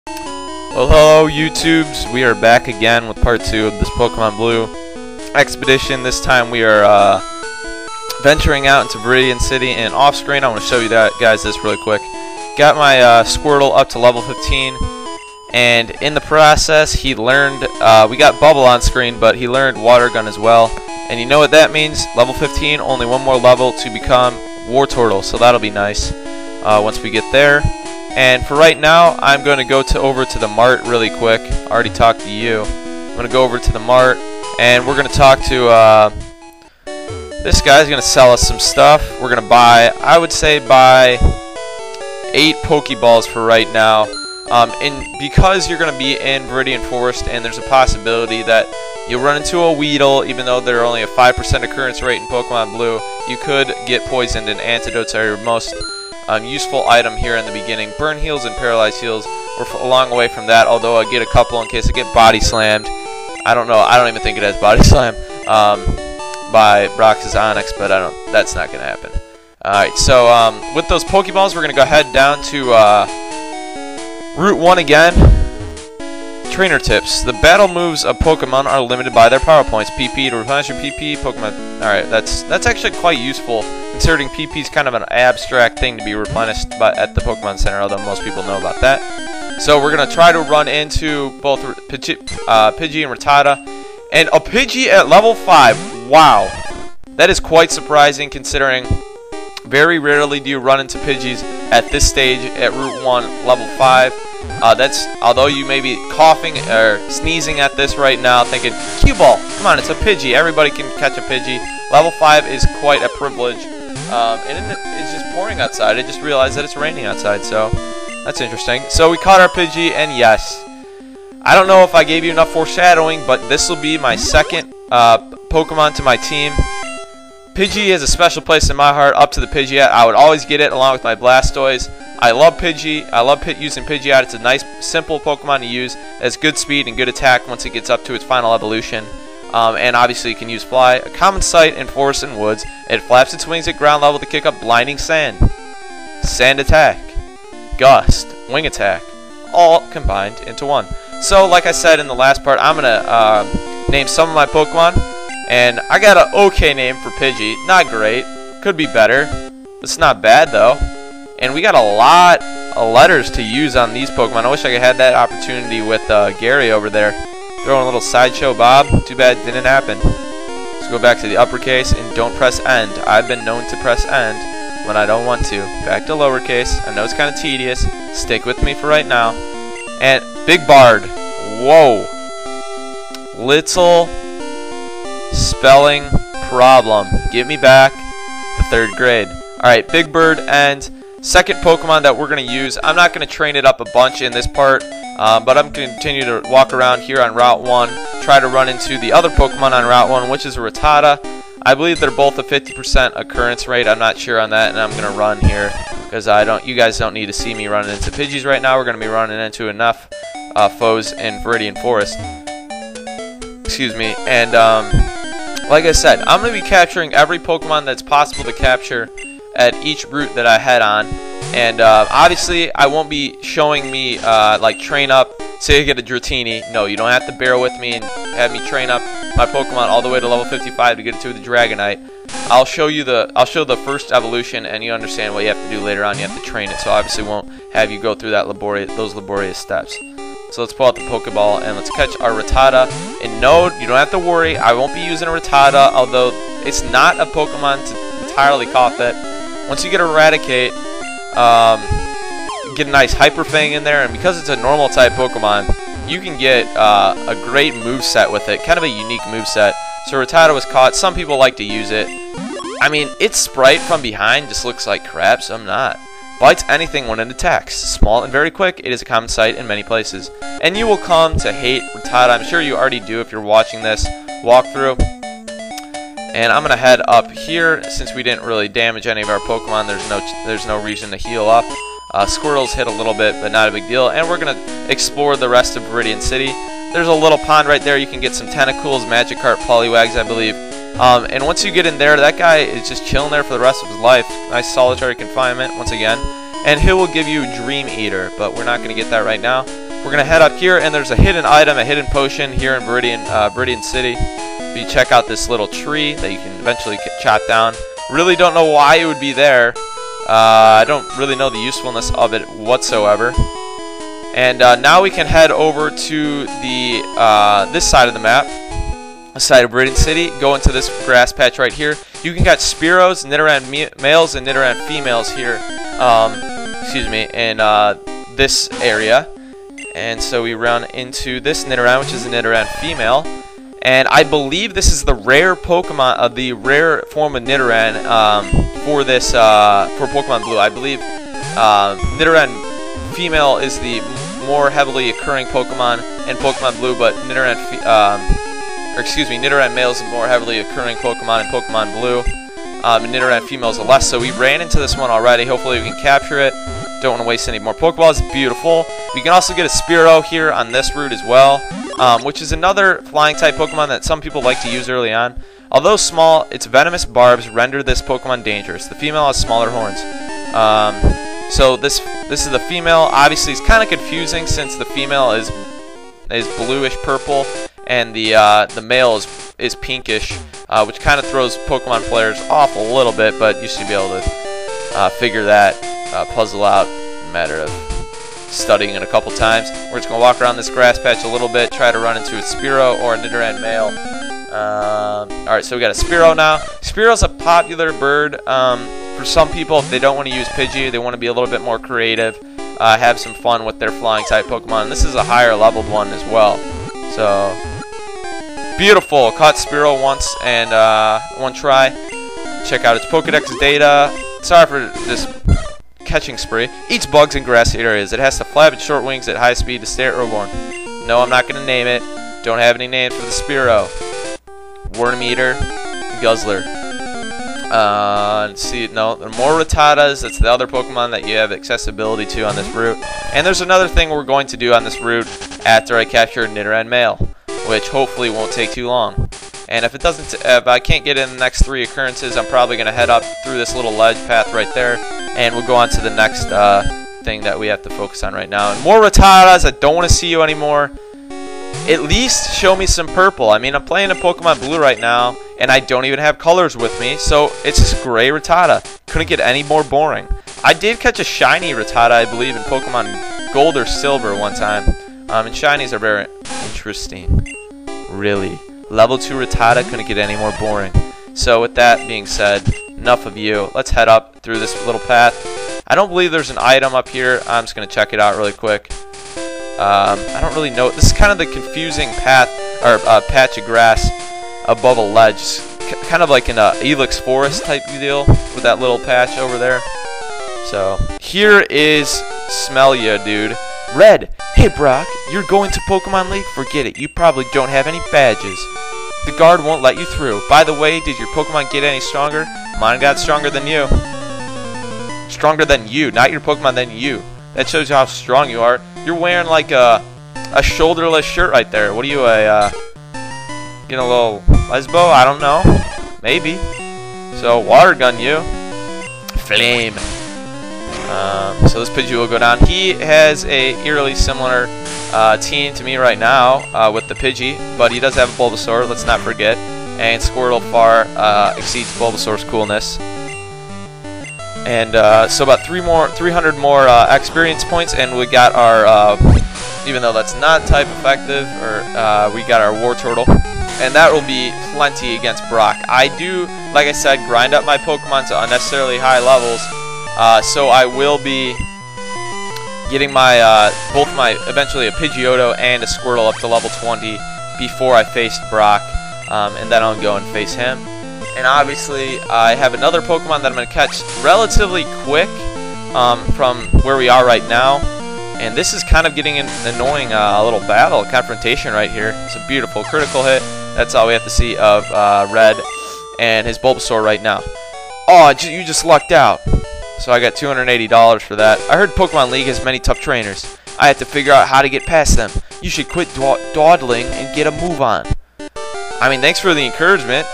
Well, hello YouTubes, we are back again with part 2 of this Pokemon Blue expedition. This time we are venturing out into Viridian City, and off screen I want to show you guys this really quick. Got my Squirtle up to level 15, and in the process he learned, we got Bubble on screen, but he learned Water Gun as well. And you know what that means? Level 15, only one more level to become Wartortle, so that'll be nice once we get there. And for right now, I'm going to go over to the mart really quick. I already talked to you. I'm going to go over to the mart, and we're going to talk to this guy's going to sell us some stuff. We're going to buy, I would say buy 8 Pokeballs for right now. And because you're going to be in Viridian Forest, and there's a possibility that you'll run into a Weedle, even though they're only a 5% occurrence rate in Pokemon Blue, you could get poisoned, and antidotes are your most useful item here in the beginning. Burn heals and paralyzed heals. We're a long way from that, although I get a couple in case I get body slammed. I don't know. I don't even think it has body slam by Brox's Onyx, but that's not going to happen. Alright, so with those Pokeballs, we're going to go ahead down to Route 1 again. Trainer tips. The battle moves of Pokemon are limited by their power points. PP to replenish your PP. Pokemon. Alright, that's actually quite useful, considering PP is kind of an abstract thing to be replenished at the Pokemon Center, although most people know about that. So we're going to try to run into both PIDGEY and Rattata. And a PIDGEY at level 5. Wow. That is quite surprising, considering very rarely do you run into PIDGEYs at this stage at Route 1, level 5. Although you may be coughing or sneezing at this right now, thinking, Cue Ball, come on, it's a PIDGEY. Everybody can catch a PIDGEY. Level 5 is quite a privilege. And it's just pouring outside. I just realized that it's raining outside, so that's interesting. So we caught our PIDGEY, and yes, I don't know if I gave you enough foreshadowing, but this will be my second Pokemon to my team. PIDGEY has a special place in my heart, up to the Pidgeot. I would always get it along with my Blastoise. I love PIDGEY. I love using Pidgeot. It's a nice, simple Pokemon to use. It has good speed and good attack once it gets up to its final evolution. And obviously you can use Fly. A common sight in forests and woods. It flaps its wings at ground level to kick up blinding sand. Sand attack. Gust. Wing attack. All combined into one. So like I said in the last part, I'm going to name some of my Pokemon. And I got an okay name for PIDGEY. Not great. Could be better. It's not bad though. And we got a lot of letters to use on these Pokemon. I wish I could have had that opportunity with Gary over there. Throwing a little sideshow Bob. Too bad it didn't happen. Let's go back to the uppercase and don't press end. I've been known to press end when I don't want to. Back to lowercase. I know it's kind of tedious. Stick with me for right now. And Big Bard. Whoa. Little spelling problem. Get me back to 3rd grade. Alright, Big Bird, and second Pokemon that we're going to use. I'm not going to train it up a bunch in this part, but I'm going to continue to walk around here on Route 1, try to run into the other Pokemon on Route 1, which is a Rattata. I believe they're both a 50% occurrence rate. I'm not sure on that, and I'm going to run here because you guys don't need to see me running into Pidgeys right now. We're going to be running into enough foes in Viridian Forest. Excuse me. And like I said, I'm going to be capturing every Pokemon that's possible to capture at each route that I head on. And obviously I won't be showing me like train up, say I get a Dratini. No, you don't have to bear with me and have me train up my Pokemon all the way to level 55 to get to the Dragonite. I'll show the first evolution, and you understand what you have to do later on. You have to train it, so I obviously won't have you go through those laborious steps. So let's pull out the Pokeball and let's catch our Rattata. And no, you don't have to worry, I won't be using a Rattata, although it's not a Pokemon to entirely cough it. Once you get Eradicate, get a nice Hyper Fang in there, and because it's a normal type Pokemon, you can get a great moveset with it, kind of a unique moveset. So Rattata was caught. Some people like to use it. I mean, its sprite from behind just looks like crap, so I'm not. Bites anything when it attacks. Small and very quick, it is a common sight in many places. And you will come to hate Rattata. I'm sure you already do if you're watching this walkthrough. And I'm gonna head up here since we didn't really damage any of our Pokemon. There's no reason to heal up. Squirtle's hit a little bit, but not a big deal. And we're gonna explore the rest of Viridian City. There's a little pond right there. You can get some Tentacools, Magikarp, Poliwags, I believe. And once you get in there, that guy is just chilling there for the rest of his life. Nice solitary confinement, once again. And he will give you Dream Eater, but we're not going to get that right now. we're going to head up here, and there's a hidden item, a hidden potion here in Viridian City. If you check out this little tree that you can eventually chop down. Really don't know why it would be there. I don't really know the usefulness of it whatsoever. And now we can head over to the this side of the map, the side of Viridian City. Go into this grass patch right here. You can catch SPEAROWs, NIDORAN males, and NIDORAN females here. Excuse me, in this area. And so we run into this NIDORAN, which is a NIDORAN female. And I believe this is the rare Pokemon, the rare form of NIDORAN for this for Pokemon Blue. I believe NIDORAN female is the more heavily occurring Pokemon in Pokemon Blue, but NIDORAN male is the more heavily occurring Pokemon in Pokemon Blue. And NIDORAN female is the less. So we ran into this one already. Hopefully we can capture it. Don't want to waste any more Pokeballs. Beautiful. We can also get a SPEAROW here on this route as well, which is another flying type Pokemon that some people like to use early on. Although small, its venomous barbs render this Pokemon dangerous. The female has smaller horns. So this is the female. Obviously, it's kind of confusing since the female is bluish purple and the male is pinkish, which kind of throws Pokemon players off a little bit. But you should be able to figure that puzzle out in a matter of studying it a couple times. We're just going to walk around this grass patch a little bit, try to run into a SPEAROW or a NIDORAN male. Alright, so we got a SPEAROW now. SPEAROW's a popular bird for some people. If they don't want to use PIDGEY, they want to be a little bit more creative, have some fun with their flying type Pokemon. And this is a higher leveled one as well. So, beautiful. Caught SPEAROW once and one try. Check out its Pokedex data. Sorry for this catching spree. Eats bugs in grassy areas. It has to flap its short wings at high speed to stay at Roborn. No, I'm not going to name it. Don't have any names for the SPEAROW. Worm Eater, Guzzler. Let's see, no, there are more Rattatas. That's the other Pokemon that you have accessibility to on this route. And there's another thing we're going to do on this route after I capture a NIDORAN male, which hopefully won't take too long. And if it doesn't, if I can't get in the next 3 occurrences, I'm probably going to head up through this little ledge path right there, and we'll go on to the next thing that we have to focus on right now. And more Rattatas. I don't want to see you anymore. At least show me some purple. I mean, I'm playing in Pokemon Blue right now, and I don't even have colors with me, so it's just gray Rattata. Couldn't get any more boring. I did catch a shiny Rattata, I believe, in Pokemon Gold or Silver one time. And shinies are very interesting. Really. Level 2 Rattata couldn't get any more boring. So with that being said, enough of you. Let's head up through this little path. I don't believe there's an item up here. I'm just going to check it out really quick. I don't really know. This is kind of the confusing path, or patch of grass above a ledge. Kind of like in a Elix Forest type deal with that little patch over there. So here is Smell Ya, dude. Red. Hey Brock, you're going to Pokemon League? Forget it. You probably don't have any badges. The guard won't let you through. By the way, did your Pokemon get any stronger? Mine got stronger than you. Stronger than you, not your Pokemon, than you. That shows you how strong you are. You're wearing like a shoulderless shirt right there. What are you, getting a little lesbo? I don't know. Maybe. So, water gun you. Flame. So this Pidgey will go down. He has a eerily similar team to me right now with the Pidgey, but he does have a Bulbasaur, let's not forget. And Squirtle far exceeds Bulbasaur's coolness. And so about 300 more experience points, and we got our, even though that's not type effective, or we got our War Turtle. And that will be plenty against Brock. I do, like I said, grind up my Pokemon to unnecessarily high levels. So I will be getting my eventually a Pidgeotto and a Squirtle up to level 20 before I faced Brock, and then I'll go and face him. And obviously I have another Pokemon that I'm going to catch relatively quick from where we are right now. And this is kind of getting an annoying little battle, confrontation right here. It's a beautiful critical hit. That's all we have to see of Red and his Bulbasaur right now. Oh, you just lucked out. So I got $280 for that. I heard Pokemon League has many tough trainers. I have to figure out how to get past them. You should quit dawdling and get a move on. I mean, thanks for the encouragement.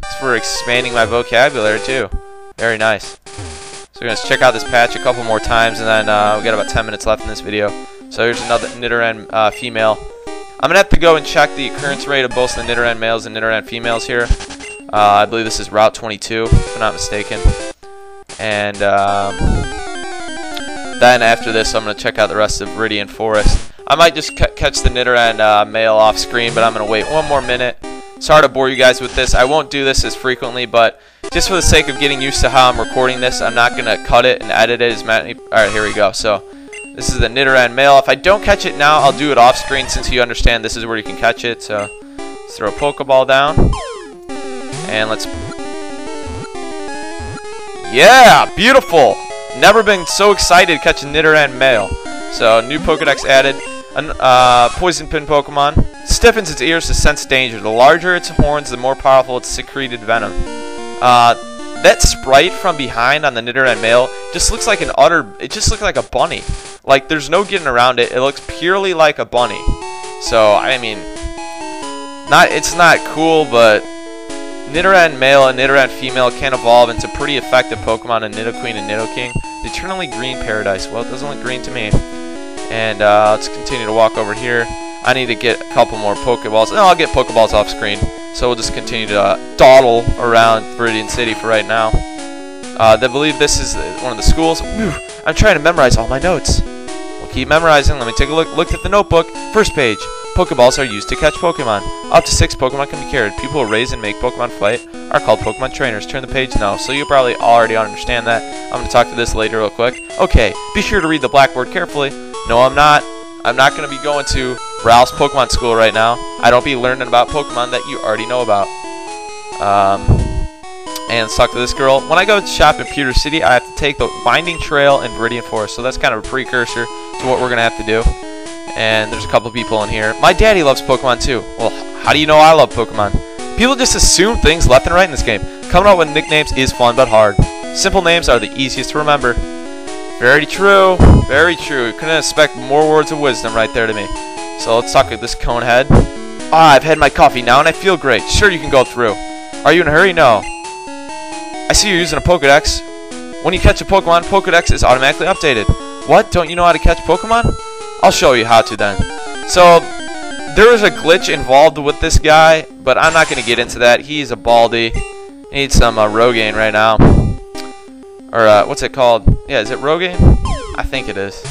Thanks for expanding my vocabulary too. Very nice. So we're going to check out this patch a couple more times, and then we got about 10 minutes left in this video. So here's another NIDORAN female. I'm gonna have to go and check the occurrence rate of both the NIDORAN males and NIDORAN females here. I believe this is Route 22, if I'm not mistaken. And then after this, I'm gonna check out the rest of Viridian Forest. I might just catch the NIDORAN male off screen, but I'm gonna wait one more minute. Sorry to bore you guys with this. I won't do this as frequently, but just for the sake of getting used to how I'm recording this, I'm not gonna cut it and edit it as many. All right, here we go. So this is the NIDORAN male. If I don't catch it now, I'll do it off screen since you understand this is where you can catch it. So let's throw a Pokeball down. And let's... Yeah! Beautiful! Never been so excited to catch a NIDORAN male. So, new Pokedex added. Poison Pin Pokemon. Stiffens its ears to sense danger. The larger its horns, the more powerful its secreted venom. That sprite from behind on the NIDORAN male just looks like an it just looks like a bunny. Like, there's no getting around it. It looks purely like a bunny. So, I mean, it's not cool, but NIDORAN male and NIDORAN female can evolve into pretty effective Pokemon in Nidoqueen and Nidoking. The eternally green paradise. Well, it doesn't look green to me. And let's continue to walk over here. I need to get a couple more Pokeballs. No, I'll get Pokeballs off screen. So we'll just continue to dawdle around Viridian City for right now. They believe this is one of the schools. Whew, I'm trying to memorize all my notes. We'll keep memorizing. Let me take a look at the notebook. First page. Pokeballs are used to catch Pokemon. Up to 6 Pokemon can be carried. People who raise and make Pokemon fight are called Pokemon trainers. Turn the page now. So you probably already understand that. I'm going to talk to this later real quick. Okay, be sure to read the blackboard carefully. No, I'm not. I'm not going to be going to Ralph's Pokemon School right now. I don't be learning about Pokemon that you already know about. And let's talk to this girl. When I go to shop in PIDGEY City, I have to take the winding trail in Viridian Forest. So that's kind of a precursor to what we're going to have to do. And there's a couple people in here. My daddy loves Pokemon too. Well, how do you know I love Pokemon? People just assume things left and right in this game. Coming up with nicknames is fun but hard. Simple names are the easiest to remember. Very true. Very true. Couldn't expect more words of wisdom right there to me. So let's talk with this Conehead. Ah, I've had my coffee now and I feel great. Sure, you can go through. Are you in a hurry? No. I see you're using a Pokedex. When you catch a Pokemon, Pokedex is automatically updated. What? Don't you know how to catch Pokemon? I'll show you how to then. So, there is a glitch involved with this guy, but I'm not going to get into that. He's a baldy. He needs some Rogaine right now. Or, what's it called? Yeah, is it Rogaine? I think it is.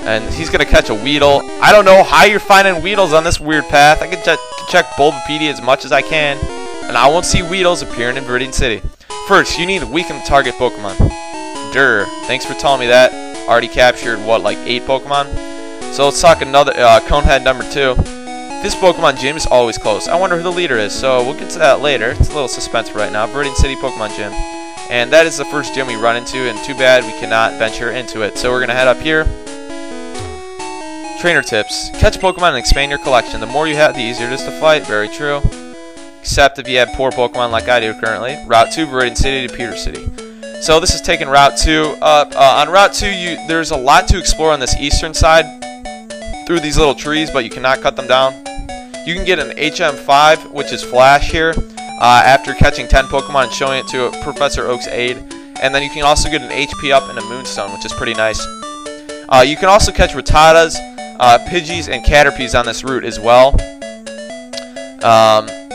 And he's going to catch a Weedle. I don't know how you're finding Weedles on this weird path. I can check Bulbapedia as much as I can, and I won't see Weedles appearing in Viridian City. First, you need to weaken the target Pokemon. Durr. Thanks for telling me that. Already captured, what, like 8 Pokemon? So let's talk another Conehead number 2. This Pokemon gym is always closed. I wonder who the leader is, so we'll get to that later. It's a little suspense right now. Viridian City Pokemon Gym. And that is the first gym we run into, and too bad we cannot venture into it. So we're going to head up here. Trainer tips. Catch Pokemon and expand your collection. The more you have, the easier it is to fight. Very true. Except if you have poor Pokemon like I do currently. Route 2, Viridian City to PIDGEY City. So this is taking Route 2. On Route 2, there's a lot to explore on this eastern side through these little trees, but you cannot cut them down. You can get an HM5, which is Flash here, after catching 10 Pokemon and showing it to Professor Oak's aide. And then you can also get an HP up and a Moonstone, which is pretty nice. You can also catch Rattatas, Pidgeys, and Caterpies on this route as well.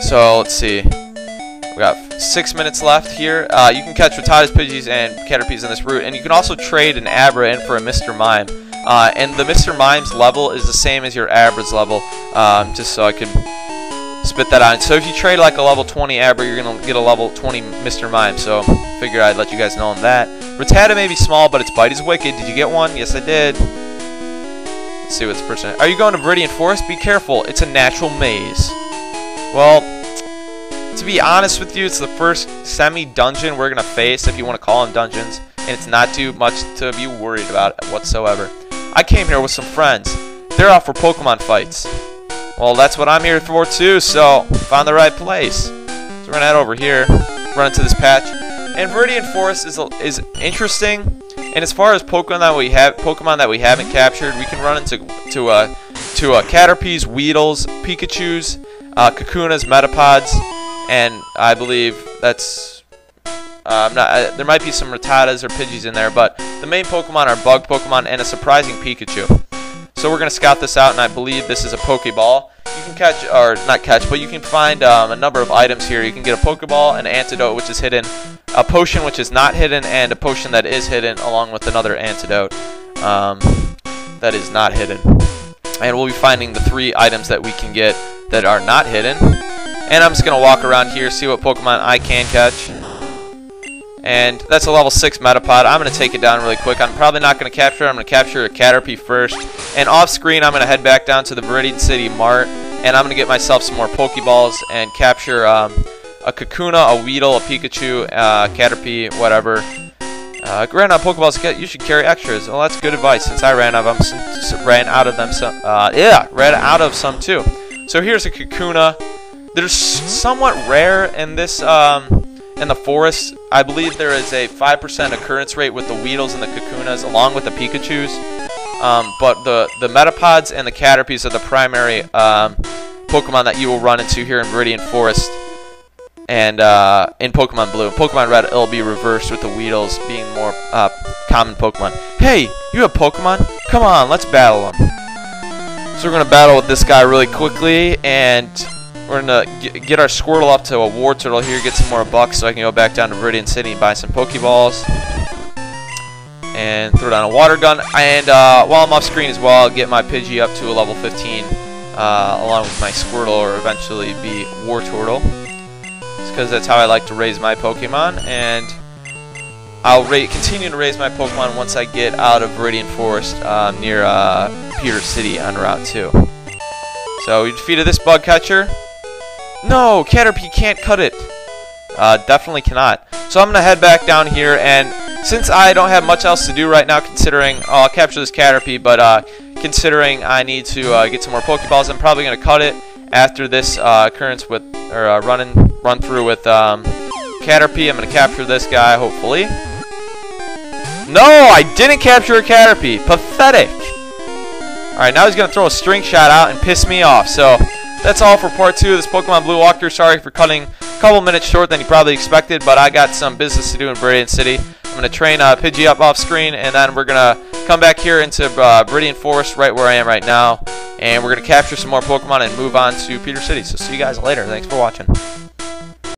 So let's see. We got 6 minutes left here. You can catch Rattatas, Pidgeys, and Caterpies on this route, and you can also trade an Abra in for a Mr. Mime. And the Mr. Mime's level is the same as your Abra's level, just so I can spit that out. So if you trade like a level 20 Abra, you're going to get a level 20 Mr. Mime, so figured I'd let you guys know on that. Rattata may be small, but its bite is wicked. Did you get one? Yes, I did. Let's see what this person... Are you going to Viridian Forest? Be careful. It's a natural maze. Well... To be honest with you, it's the first semi-dungeon we're going to face, if you want to call them dungeons, and it's not too much to be worried about whatsoever. I came here with some friends. They're out for Pokemon fights. Well, that's what I'm here for too, so found the right place. So we're going to head over here, run into this patch. And Viridian Forest is interesting, and as far as Pokemon that we haven't captured, we can run into Caterpies, Weedles, Pikachus, Kakunas, Metapods. And I believe that's there might be some Rattatas or Pidgeys in there, but the main Pokemon are bug Pokemon and a surprising Pikachu. So we're going to scout this out, and I believe this is a Pokeball. You can catch, or not catch, but you can find a number of items here. You can get a Pokeball, an antidote, which is hidden, a potion, which is not hidden, and a potion that is hidden, along with another antidote that is not hidden. And we'll be finding the 3 items that we can get that are not hidden. And I'm just going to walk around here, see what Pokemon I can catch. And that's a level 6 Metapod. I'm going to take it down really quick. I'm probably not going to capture it. I'm going to capture a Caterpie first. And off screen, I'm going to head back down to the Viridian City Mart. And I'm going to get myself some more Pokeballs and capture a Kakuna, a Weedle, a Pikachu, Caterpie, whatever. Ran out of Pokeballs, you should carry extras. Well, that's good advice since I ran out of them. Ran out of some too. So here's a Kakuna. They're somewhat rare in this in the forest. I believe there is a 5% occurrence rate with the Weedles and the Kakunas, along with the Pikachus. But the Metapods and the Caterpies are the primary Pokemon that you will run into here in Viridian Forest. And in Pokemon Blue. In Pokemon Red, it'll be reversed with the Weedles being more common Pokemon. Hey, you have Pokemon? Come on, let's battle them. So we're going to battle with this guy really quickly, and we're going to get our Squirtle up to a Wartortle here, get some more bucks so I can go back down to Viridian City and buy some Pokeballs. And throw down a water gun. And while I'm off screen as well, I'll get my Pidgey up to a level 15 along with my Squirtle, or eventually be Wartortle. Because that's how I like to raise my Pokemon, and I'll continue to raise my Pokemon once I get out of Viridian Forest near Peter City on Route 2. So we defeated this bug catcher. No, Caterpie can't cut it. Definitely cannot. So I'm going to head back down here, and since I don't have much else to do right now, considering I'll capture this Caterpie, but considering I need to get some more Pokeballs, I'm probably going to cut it after this occurrence with, or run through with Caterpie. I'm going to capture this guy, hopefully. No, I didn't capture a Caterpie. Pathetic. Alright, now he's going to throw a string shot out and piss me off. So, that's all for part 2 of this Pokemon Blue walkthrough. Sorry for cutting a couple minutes short than you probably expected, but I got some business to do in Viridian City. I'm going to train Pidgey up off screen, and then we're going to come back here into Viridian Forest, right where I am right now. And we're going to capture some more Pokemon and move on to Peter City. So see you guys later. Thanks for watching.